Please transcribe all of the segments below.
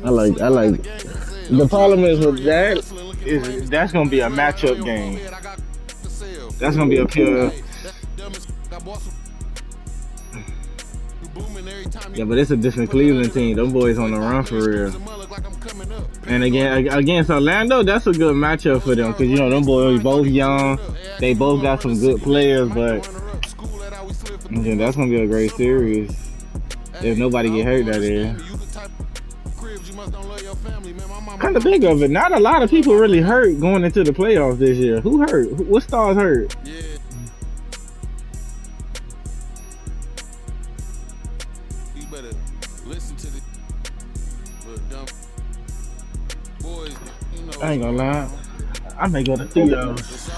I like. The problem is with that is that's gonna be a matchup game. That's gonna be a pure. Yeah, but it's a different Cleveland team. Them boys on the run for real. And against Orlando, that's a good matchup for them because you know them boys both young. They both got some good players, but yeah, that's gonna be a great series if nobody get hurt. That is. Kind of think of it. Not a lot of people really hurt going into the playoffs this year. Who hurt? What stars hurt? I ain't gonna lie. I may go to Theo's.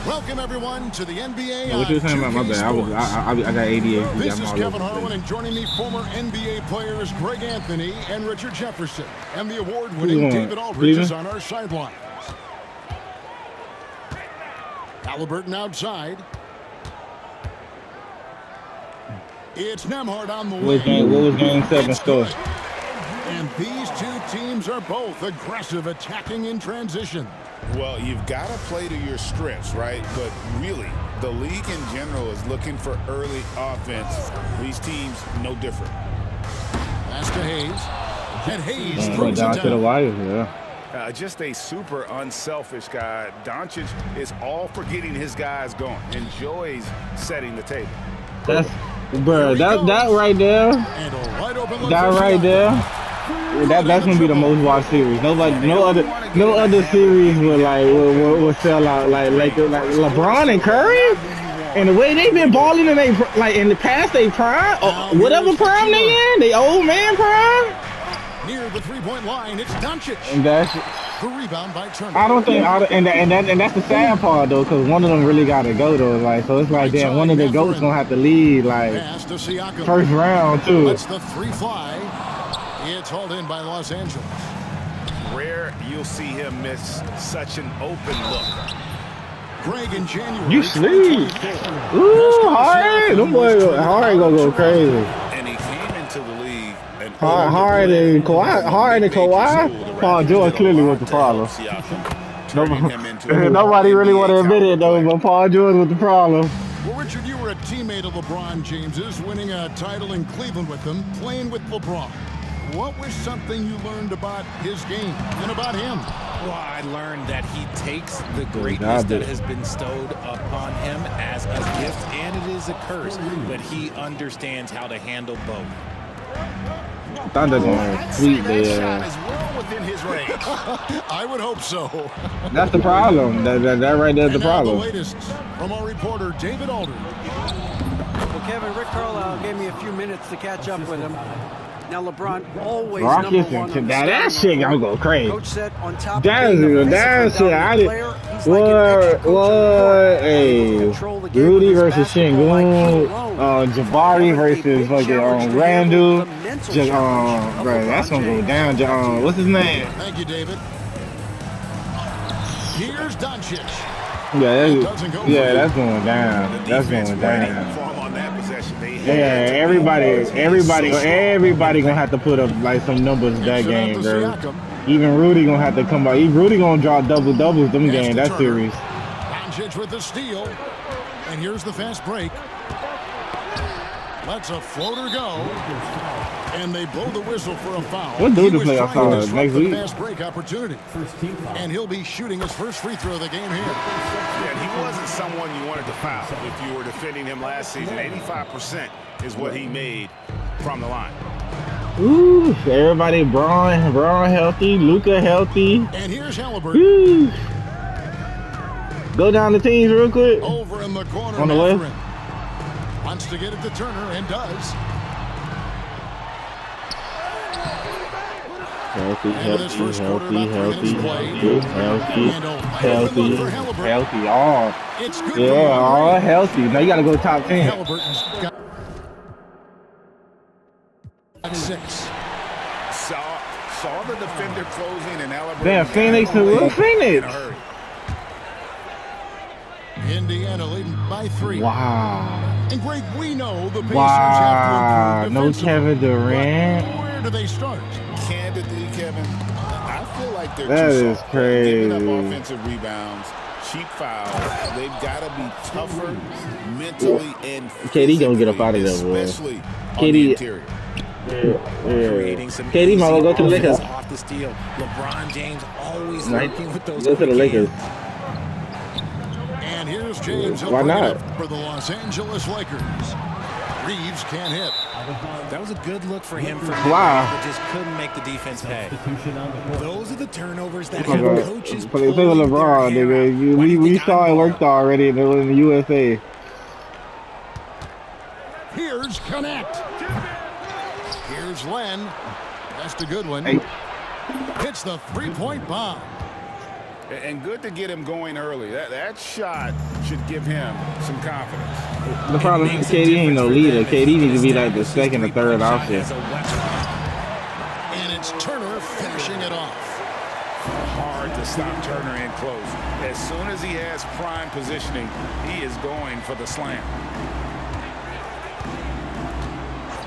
Welcome everyone to the NBA. What you were saying about my bad? I got ADHD. This is Kevin Harlan, and joining me, former NBA players Greg Anthony and Richard Jefferson, and the award-winning David Aldridge is on our sidelines. Halliburton outside. It's Nembhard on the wing. What was game 7 score? And these two teams are both aggressive, attacking in transition. Well, you've got to play to your strengths, right? But really, the league in general is looking for early offense. These teams, no different. Pass to Hayes. And Hayes throws it down. To the wire, yeah. Just a super unselfish guy. Doncic is all for getting his guys going. Enjoys setting the table. That's, bro, that right there. That right there. That's gonna be the most watched series. No other series will sell out like LeBron and Curry, and the way they've been balling and they like in the past they prime, whatever prime they in, they old man prime. Near the three-point line, it's Doncic. And that's the rebound by Turner. I don't think, and that's the sad part though, because one of them really got to go though. Like so, it's like damn, one of the goats gonna have to lead like first round too. Let's the three fly. It's hauled in by Los Angeles. Rare you'll see him miss such an open look. Greg in January. You sleep. Ooh, Hardy. Them boys, Hardy gonna go crazy. And he came into the league. Hardy and Kawhi. Paul George clearly was the problem. Nobody really want to admit it though, but Paul George was the problem. Well, Richard, you were a teammate of LeBron James's, winning a title in Cleveland with him, playing with LeBron. What was something you learned about his game and about him? Well, I learned that he takes the greatness that has been bestowed upon him as a gift, and it is a curse, but he understands how to handle both. Thunder gonna sweep there. I would hope so. That's the problem. That right there's the problem. The latest from our reporter David Aldridge. Well, Kevin, Rick Carlisle gave me a few minutes to catch up with him. Now LeBron always Rockets number one. That shit gonna go crazy. Coach said on top that shit. I did. What? Hey, Rudy versus Şengün. Jabari versus fucking Randall. Bro, that's gonna go down. What's his name? Thank you, David. Here's Doncic. Yeah, that's going down. That's going down. Yeah, everybody gonna have to put up like some numbers that game, bro. Even Rudy gonna have to come out. Rudy gonna drop doubles them game that series. Doncic with the steal, and here's the fast break. Lets a floater go, and they blow the whistle for a foul. What do the playoff next week? Fast break opportunity, and he'll be shooting his first free throw of the game here. Yeah, he wasn't someone you wanted to foul if you were defending him last season. 85% is what he made from the line. Ooh, everybody, Braun healthy, Luka healthy. And here's Halliburton. Ooh. Go down the teams real quick. Over in the corner. On the left. Wants to get it to Turner and does. Healthy. All. Yeah, all healthy. Now you gotta go top 10. Halliburton's got 6. Saw the defender closing and Halliburton. Damn, Phoenix to Little Phoenix. Indiana leading by 3. Wow. And Greg, we know the Pacers wow, have to no improve Kevin Durant. Where do they start? Candidly, Kevin, I feel like they're that too is soft. crazy. Giving up offensive rebounds, cheap fouls. They've got to be tougher mentally and KD gonna get up out of there, boy. Especially KD, on the interior. Creating some KD might go to the Lakers. Off the steal. LeBron James always Right. working with those. Go to the Lakers. And here's James. Why not? For the Los Angeles Lakers. Reeves can't hit. That was a good look for him. Wow. But just couldn't make the defense pay. Those are the turnovers that Oh have God. coaches But they play with LeBron, nigga. We saw it worked already in the USA. Here's Connect. Here's Len. That's a good one. Hey. Hits the three-point bomb. And good to get him going early. That shot should give him some confidence. The problem is KD ain't no leader. KD needs to be like the second or third option. And it's Turner finishing it off. Hard to stop Turner in close. As soon as he has prime positioning, he is going for the slam.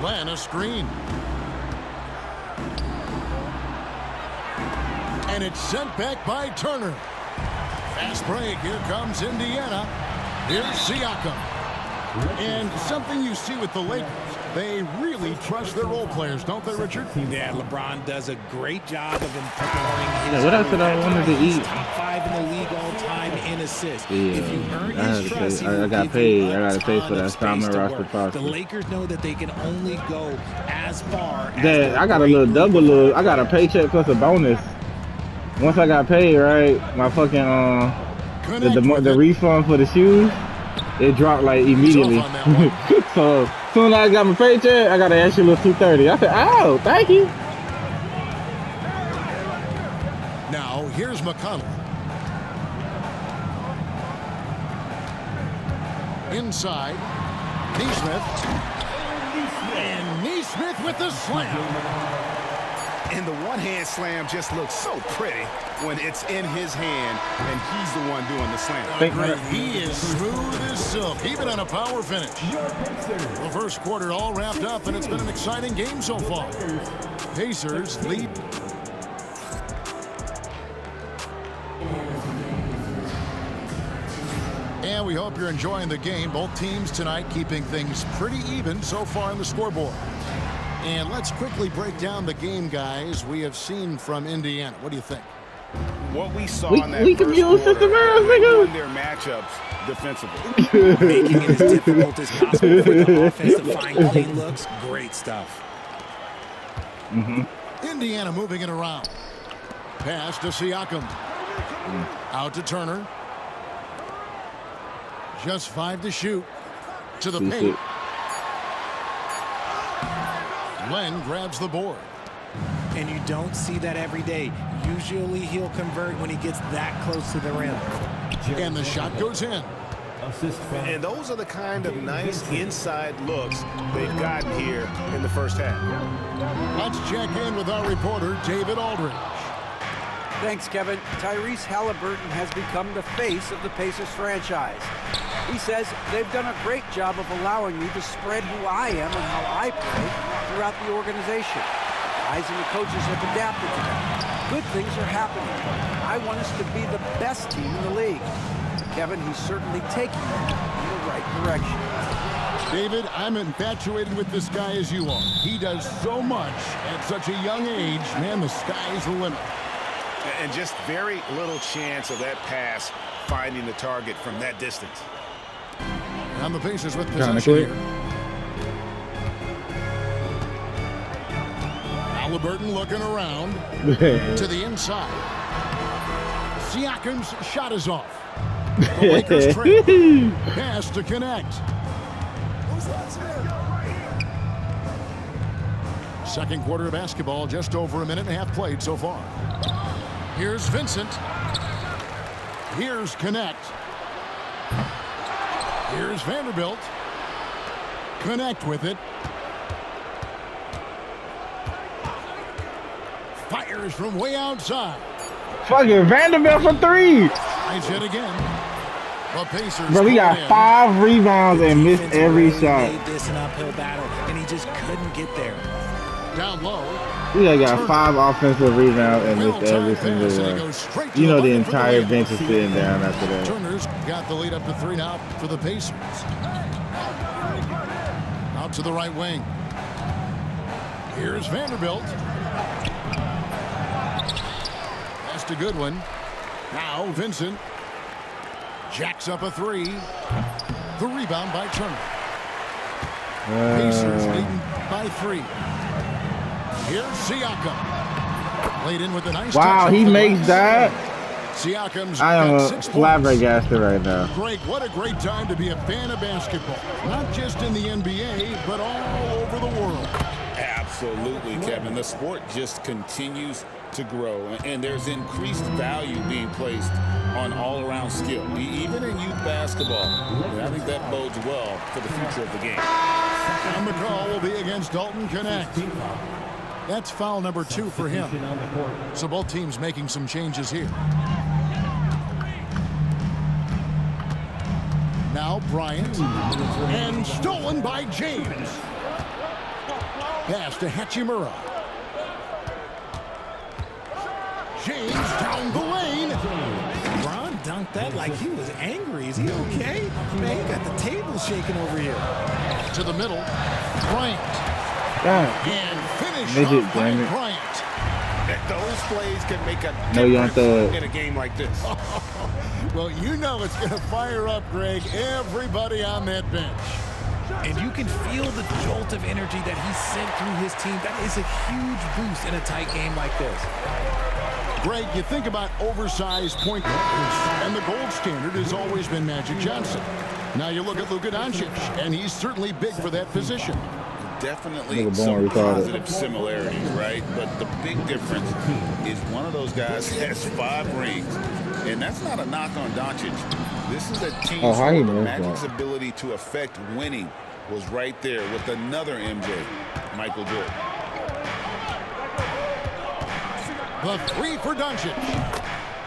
Len, a screen. And it's sent back by Turner. Fast break. Here comes Indiana. Here's Siakam. And something you see with the Lakers, they really trust their role players, don't they, Richard? Yeah, LeBron does a great job of empowering his What else did I wanted to eat? Top 5 in the league all time in assists. Yeah, if you earn his trust, I got paid. I got to pay for that Simon roster process. The Lakers know that they can only go as far as Dad, I got a little double. I got a paycheck plus a bonus. Once I got paid, right, my fucking the refund for the shoes, it dropped like immediately. So as soon as I got my paycheck, I got an extra little $230. I said, "Oh, thank you." Now here's McConnell. Inside, Neesmith. And Neesmith with the slam. And the one-hand slam just looks so pretty when it's in his hand and he's the one doing the slam. He is smooth as silk, even on a power finish. The first quarter all wrapped up, and it's been an exciting game so far. Pacers lead. And we hope you're enjoying the game. Both teams tonight keeping things pretty even so far on the scoreboard. And let's quickly break down the game, guys, we have seen from Indiana. What do you think? What we saw in that we can use first quarter, nigga. won their matchups defensively. making it as difficult as possible for the offense to find clean looks. Great stuff. Indiana moving it around. Pass to Siakam. Out to Turner. Just 5 to shoot. To the paint. Len grabs the board. And you don't see that every day. Usually he'll convert when he gets that close to the rim. And the shot goes in. And those are the kind of nice inside looks they've gotten here in the first half. Let's check in with our reporter, David Aldridge. Thanks, Kevin. Tyrese Halliburton has become the face of the Pacers franchise. He says they've done a great job of allowing me to spread who I am and how I play throughout the organization. Guys and the coaches have adapted to that. Good things are happening. I want us to be the best team in the league. Kevin, he's certainly taking them in the right direction. David, I'm infatuated with this guy as you are. He does so much at such a young age. Man, the sky's the limit. And just very little chance of that pass finding the target from that distance. And the Pacers with possession here. Halliburton looking around to the inside. Siakam's shot is off. The Lakers trail. Pass to Connect. Second quarter of basketball, just over a minute and a half played so far. Here's Vincent. Here's Connect. Here's Vanderbilt. Connect with it. Fires from way outside. Fucking Vanderbilt for 3. Nice hit again. The Pacers. Bro, we got 5 rebounds and missed every shot. Made this an uphill battle, and he just couldn't get there. Down low. We got 5 offensive rebounds and missed every single one. You know the entire bench is sitting down after that. Turner's got the lead up to 3 now for the Pacers. Out to the right wing. Here's Vanderbilt. That's a good one. Now Vincent jacks up a 3. The rebound by Turner. Pacers leading by 3. Here's Siakam. Laid in with a nice wow, he makes that. Siakam's I am flabbergasted right now. Greg, what a great time to be a fan of basketball. Not just in the NBA, but all over the world. Absolutely, Kevin. The sport just continues to grow, and there's increased value being placed on all-around skill, even in youth basketball. And I think that bodes well for the future of the game. And the call will be against Dalton Connect. That's foul number 2 for him. So both teams making some changes here. Now Bryant. And stolen by James. Pass to Hachimura. James down the lane. Ron dunked that like he was angry. Is he okay? Man, he got the table shaking over here. To the middle. Bryant. And finish off by Bryant. Those plays can make a difference in a game like this. Well, you know it's going to fire up, Greg, everybody on that bench. And you can feel the jolt of energy that he sent through his team. That is a huge boost in a tight game like this. Greg, you think about oversized point guards, and the gold standard has always been Magic Johnson. Now you look at Luka Doncic, and he's certainly big for that position. Definitely some positive similarities, right? But the big difference is one of those guys has 5 rings, and that's not a knock on Doncic. This is a team where Magic's ability to affect winning was right there with another MJ, Michael Jordan. The 3 for Doncic.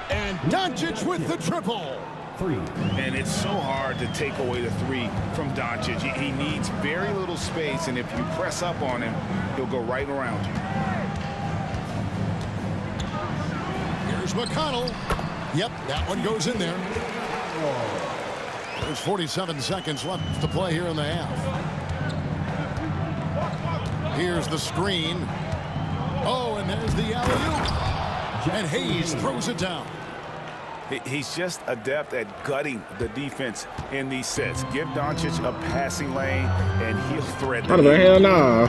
And Doncic with the triple. 3. And it's so hard to take away the 3 from Doncic. He needs very little space, and if you press up on him, he'll go right around you. Here's McConnell. Yep, that one goes in there. There's 47 seconds left to play here in the half. Here's the screen. Oh, and there's the alley-oop. And Hayes throws it down. He's just adept at gutting the defense in these sets. Give Doncic a passing lane, and he'll thread the hell no.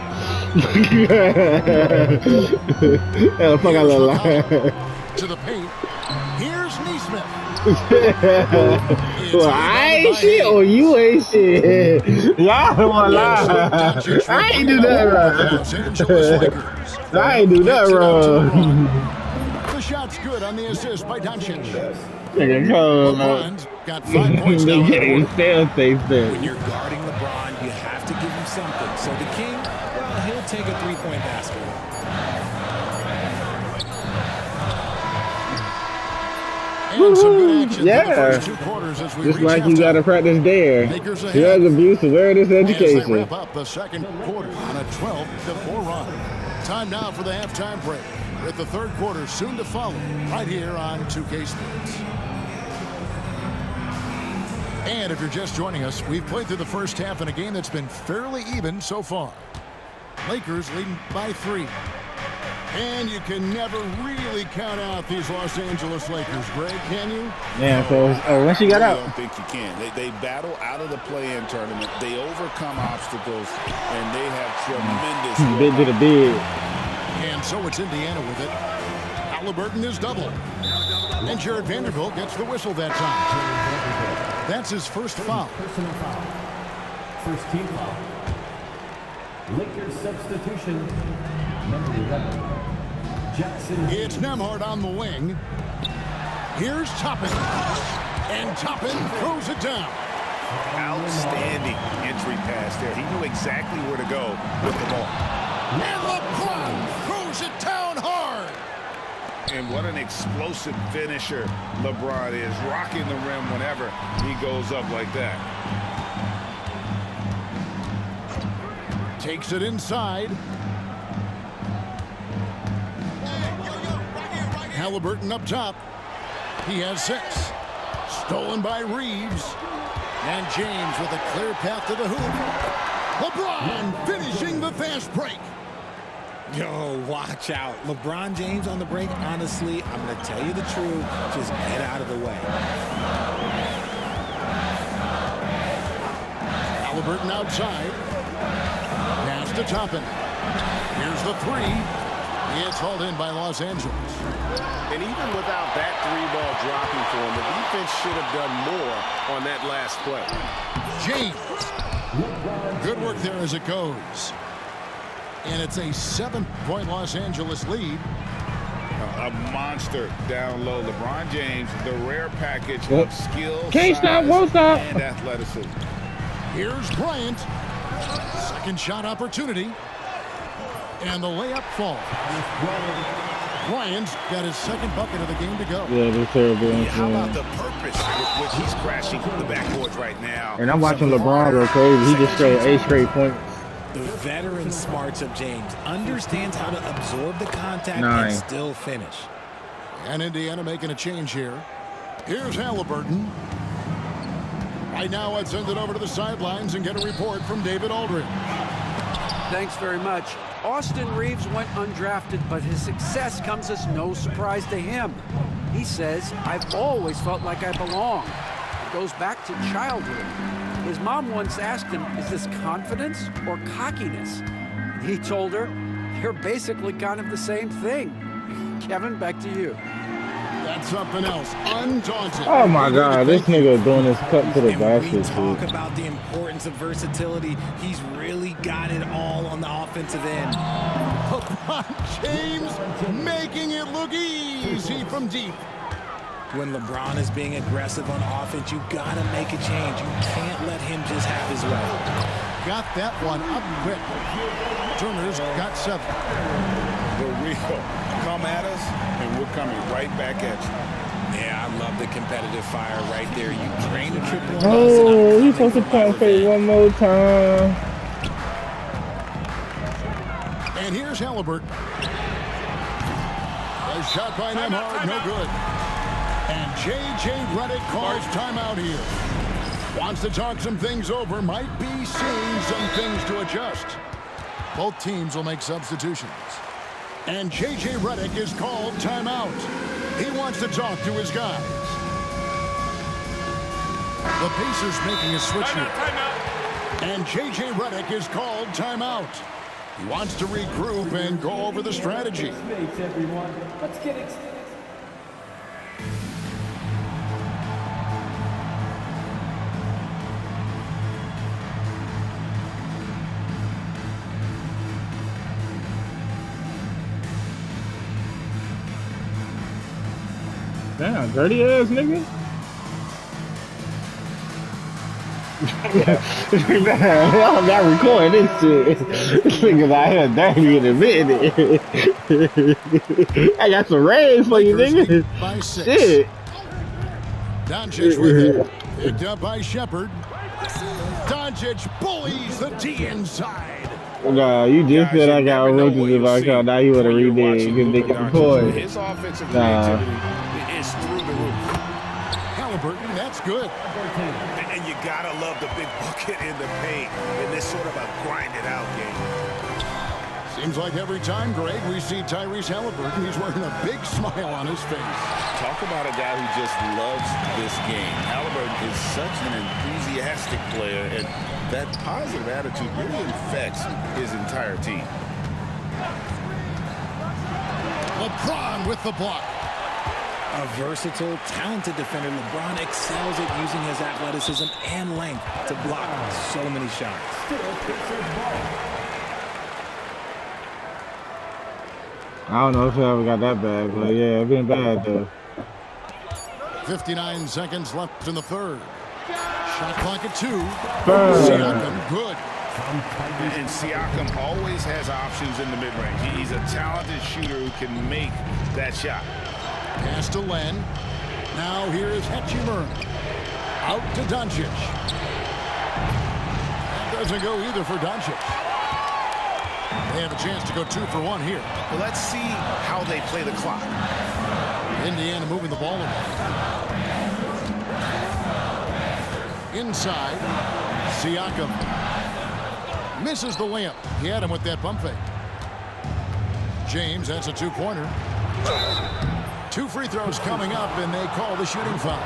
Hell, fuck out of line. To the paint. Here's Nesmith. Well, I ain't shit or you ain't shit. Y'all don't want to lie. I ain't do that wrong. I ain't do that wrong. The shot's good on the assist by Doncic. LeBron's got 5 points now. When you're guarding LeBron, you have to give him something. So the King, well, he'll take a 3-point basket. And some good action in the first 2 quarters as we just like you got to practice there. Drug abuse, awareness, education. As they wrap up the second quarter on a 12-4 run. Time now for the halftime break, with the third quarter soon to follow right here on 2K Sports. And if you're just joining us, we've played through the first half in a game that's been fairly even so far. Lakers leading by 3. And you can never really count out these Los Angeles Lakers, Greg, can you? Yeah, so once you got out. I don't think you can. They battle out of the play-in tournament. They overcome obstacles, and they have tremendous big to the big. And so it's Indiana with it. Halliburton is double. And Jared Vanderbilt gets the whistle that time. That's his first foul. Personal foul. First team foul. Lakers substitution. Number 11. Jackson. It's Nembhard on the wing. Here's Toppin. And Toppin throws it down. Outstanding entry pass there. He knew exactly where to go with the ball. And LeBron throws it down hard. And what an explosive finisher LeBron is, rocking the rim whenever he goes up like that. Takes it inside. Halliburton up top. He has 6. Stolen by Reeves. And James with a clear path to the hoop. LeBron finishing the fast break. Yo, watch out. LeBron James on the break, honestly, I'm going to tell you the truth. Just get out of the way. Halliburton outside. Pass to Toppin. Here's the 3. It's hauled in by Los Angeles. And even without that 3-ball dropping for him, the defense should have done more on that last play. James. Good work there as it goes. And it's a 7-point Los Angeles lead. A monster down low. LeBron James, the rare package of skill, Can't stop, won't stop, and athleticism. Here's Bryant. Second shot opportunity. And the layup falls. Bryant's got his second bucket of the game to go. Yeah, they're terrible. How about the purpose with which he's crashing the backboards right now? And I'm watching LeBron go crazy. He just scored 8 straight points. The veteran smarts of James understands how to absorb the contact and still finish. And Indiana making a change here. Here's Halliburton. Right now, let's send it over to the sidelines and get a report from David Aldridge. Thanks very much. Austin Reeves went undrafted, but his success comes as no surprise to him. He says, I've always felt like I belong. It goes back to childhood. His mom once asked him, is this confidence or cockiness? He told her, you're basically kind of the same thing. Kevin, back to you. That's something else. Undaunted. Oh my God, this nigga doing his cut to the basket. We talk about the importance of versatility. He's really got it all on the offensive end. LeBron James making it look easy from deep. When LeBron is being aggressive on offense, you gotta make a change. You can't let him just have his way. Got that one up quick. Turner's got 7. The real. Come at us, and we're coming right back at you. Yeah, I love the competitive fire right there. You train a triple. Oh, he's supposed to pump fake one more time. And here's Halliburton. A shot by Nembhard, no good. And J.J. Redick calls timeout here. Wants to talk some things over, might be seeing some things to adjust. Both teams will make substitutions. And J.J. Redick is called timeout. He wants to talk to his guys. The Pacers making a switch here. And J.J. Redick is called timeout. He wants to regroup and go over the strategy. Let's get it. Damn, dirty ass nigga. I'm not recording this shit. This nigga's out here dirty in a minute. I got some rays for you, nigga. By 6. Shit. Doncic with it. Picked up by Shepard. Doncic bullies the D inside. Nah, you just said I got roaches in my car. Now you want to read it because they get the point. His offensive creativity is through the roof. Halliburton, that's good. And you gotta love the big bucket in the paint in this sort of a grind-it-out game. Seems like every time, Greg, we see Tyrese Halliburton, he's wearing a big smile on his face. Talk about a guy who just loves this game. Halliburton is such an enthusiastic player, and that positive attitude really infects his entire team. LeBron with the block. A versatile, talented defender, LeBron excels at using his athleticism and length to block so many shots. I don't know if I ever got that bad, but yeah, it's been bad though. 59 seconds left in the third. Shot clock at 2. Siakam, good. And Siakam always has options in the mid-range. He's a talented shooter who can make that shot. Pass to Len. Now here is Hachimura. Out to Doncic. That doesn't go either for Doncic. They have a chance to go 2 for 1 here. Well, let's see how they play the clock. Indiana moving the ball away. Inside, Siakam. Misses the layup. He had him with that pump fake. James, that's a 2-pointer. 2 free throws coming up, and they call the shooting foul.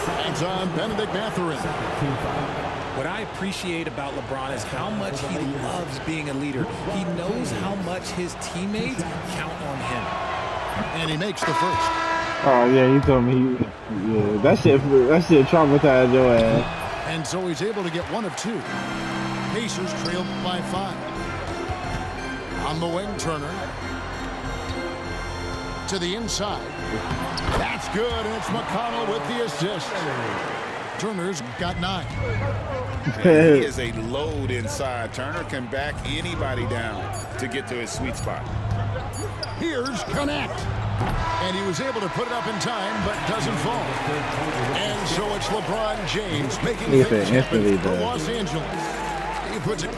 Hands on Benedict Mathurin. What I appreciate about LeBron is how much he loves being a leader. He knows how much his teammates count on him. And he makes the first. Oh, yeah, you told me. That shit traumatized your ass. And so he's able to get 1 of 2. Pacers trailed by 5. On the wing, Turner. To the inside. That's good, and it's McConnell with the assist. Turner's got 9. He is a load inside. Turner can back anybody down to get to his sweet spot. Here's Connect. And he was able to put it up in time, but doesn't fall. And so it's LeBron James making things happen for Los Angeles. He puts it.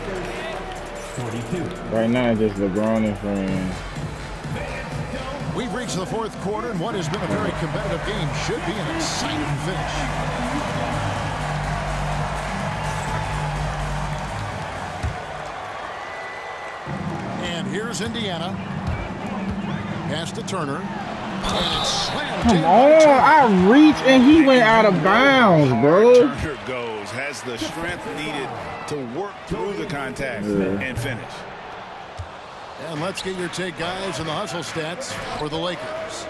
Right now, it's just LeBron and friends. We've reached the 4th quarter, and what has been a very competitive game should be an exciting finish. And here's Indiana. Pass to Turner. And it's slammed. Come on, I reached and he went out of bounds, bro. Turner goes, has the strength needed to work through the contact and finish. And let's get your take, guys, on the hustle stats for the Lakers.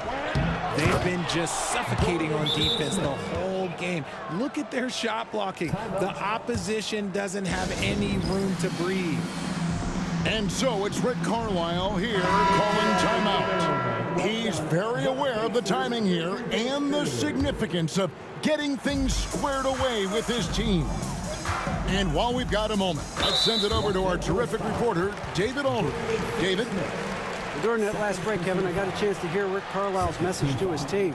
They've been just suffocating on defense the whole game. Look at their shot blocking. The opposition doesn't have any room to breathe. And so it's Rick Carlisle here calling timeout. He's very aware of the timing here and the significance of getting things squared away with his team. And while we've got a moment, let's send it over to our terrific reporter, David Aldridge. David? During that last break, Kevin, I got a chance to hear Rick Carlisle's message to his team.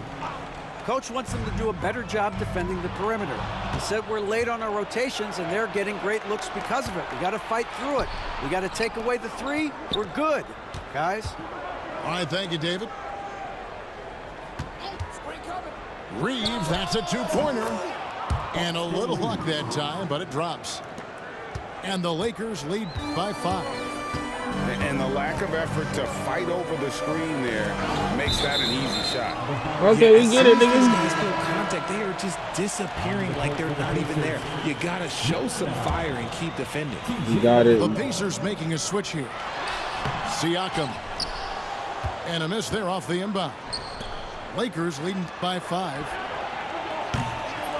Coach wants them to do a better job defending the perimeter. He said we're late on our rotations, and they're getting great looks because of it. We got to fight through it. We got to take away the 3. We're good, guys. All right, thank you, David. Reeves, that's a 2-pointer. And a little luck that time, but it drops. And the Lakers lead by 5. And the lack of effort to fight over the screen there makes that an easy shot. Okay, we get it, niggas. These full contact, they are just disappearing like they're not even there. You got to show some fire and keep defending. You got it. The Pacers making a switch here. Siakam. And a miss there off the inbound. Lakers leading by 5.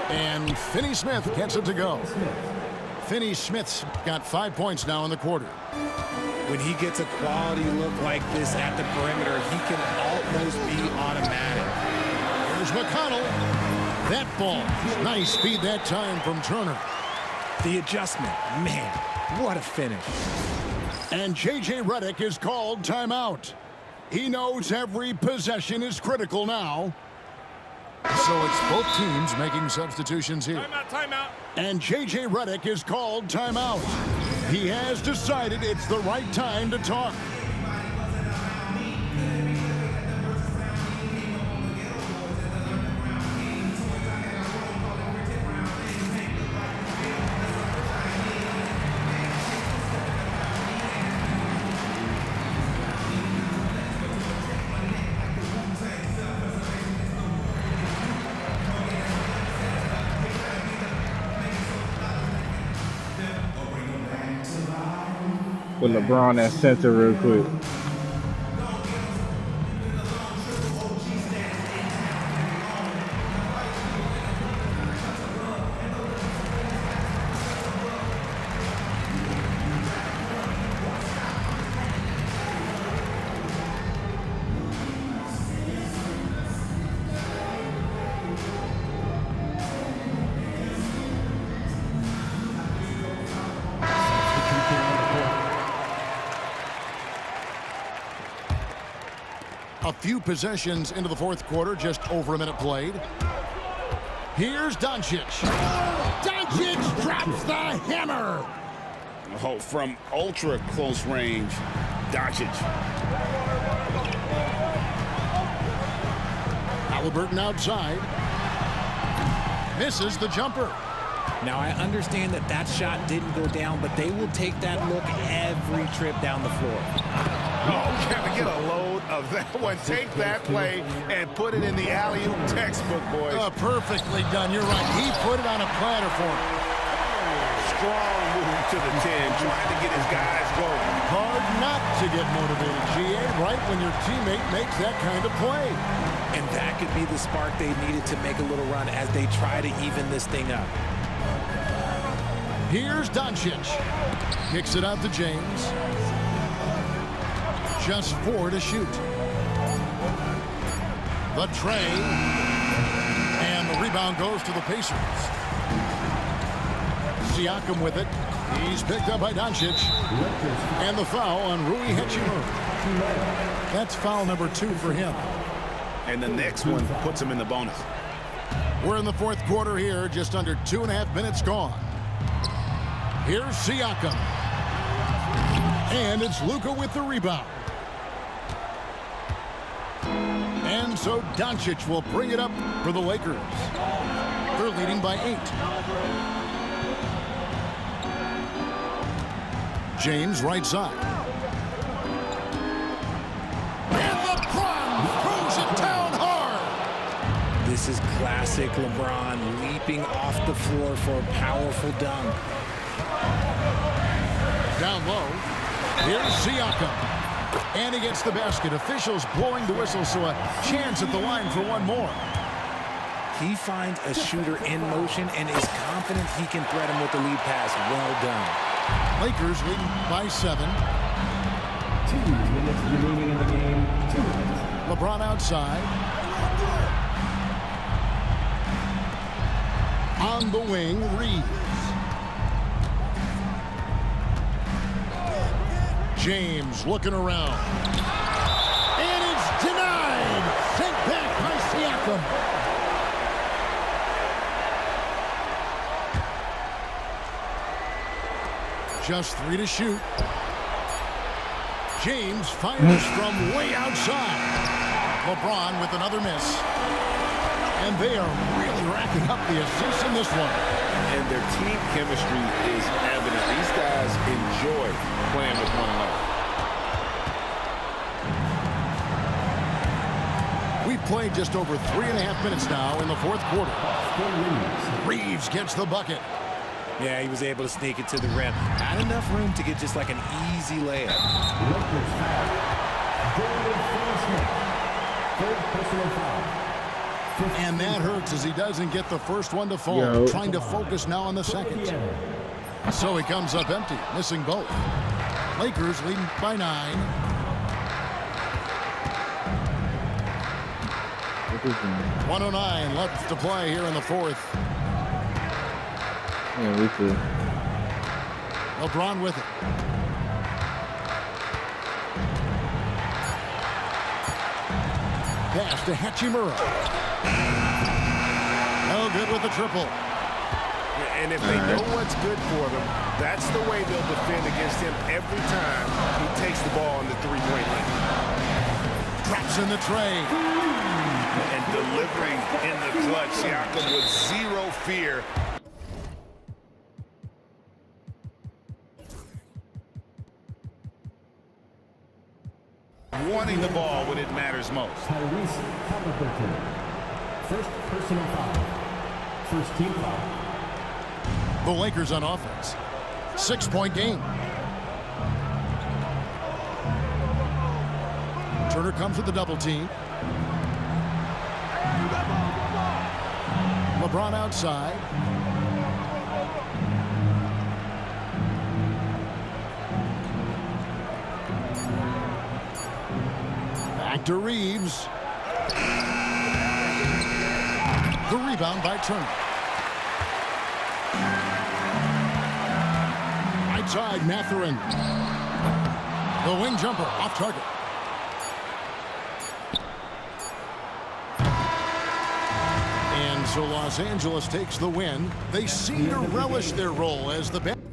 And Finney Smith gets it to go. Finney Smith's got 5 points now in the quarter. When he gets a quality look like this at the perimeter, he can almost be automatic. Here's McConnell. That ball. Nice speed that time from Turner. The adjustment. Man, what a finish. And J.J. Redick is called timeout. He knows every possession is critical now. So it's both teams making substitutions here. Timeout. And J.J. Redick is called timeout. He has decided it's the right time to talk. Put LeBron at center real quick. A few possessions into the fourth quarter, just over a minute played. Here's Doncic. Doncic drops the hammer. Oh, from ultra close range, Doncic. Halliburton outside. Misses the jumper. Now, I understand that that shot didn't go down, but they will take that look every trip down the floor. Oh, can we get a load of that one? Take that play and put it in the alley-oop textbook, boys. Perfectly done. You're right. He put it on a platter for him. Strong move to the 10, trying to get his guys going. Hard not to get motivated, GA, right when your teammate makes that kind of play. And that could be the spark they needed to make a little run as they try to even this thing up. Here's Doncic. Kicks it out to James. Just 4 to shoot. The tray. And the rebound goes to the Pacers. Siakam with it. He's picked up by Doncic. And the foul on Rui Hachimura. That's foul number 2 for him. And the next one puts him in the bonus. We're in the fourth quarter here, just under 2.5 minutes gone. Here's Siakam. And it's Luka with the rebound. And so Doncic will bring it up for the Lakers. They're leading by 8. James right side. And LeBron throws it down hard. This is classic LeBron leaping off the floor for a powerful dunk. Down low. Here's Siakam. And he gets the basket. Officials blowing the whistle, so a chance at the line for one more. He finds a shooter in motion and is confident he can threat him with the lead pass. Well done. Lakers leading by 7. 2 minutes remaining in the game. 2 minutes. LeBron outside. On the wing, Reeves. James looking around. And it's denied. Sent back by Siakam. Just 3 to shoot. James fires from way outside. LeBron with another miss. And they are really racking up the assists in this one. And their team chemistry is evident. These guys enjoy playing with one another. We've played just over 3.5 minutes now in the fourth quarter. Reeves gets the bucket. Yeah, he was able to sneak it to the rim. Not enough room to get just like an easy layup. And that hurts as he doesn't get the first one to fall. Trying to focus now on the second. So he comes up empty, missing both. Lakers leading by 9. 109 left to play here in the fourth. Yeah, we could. LeBron with it. Pass to Hachimura. No good with the triple. And if they know what's good for them, that's the way they'll defend against him every time he takes the ball in the three-point line. Drops in the tray. And delivering in the clutch. Siakam with zero fear. Wanting the ball when it matters most. Tyrese Halliburton. First personal foul. First team foul. The Lakers on offense. 6-point game. Turner comes with the double team. LeBron outside. Back to Reeves. The rebound by Turner. Right side, Mathurin. The wing jumper off target. So Los Angeles takes the win. They seem to relish their role as the best.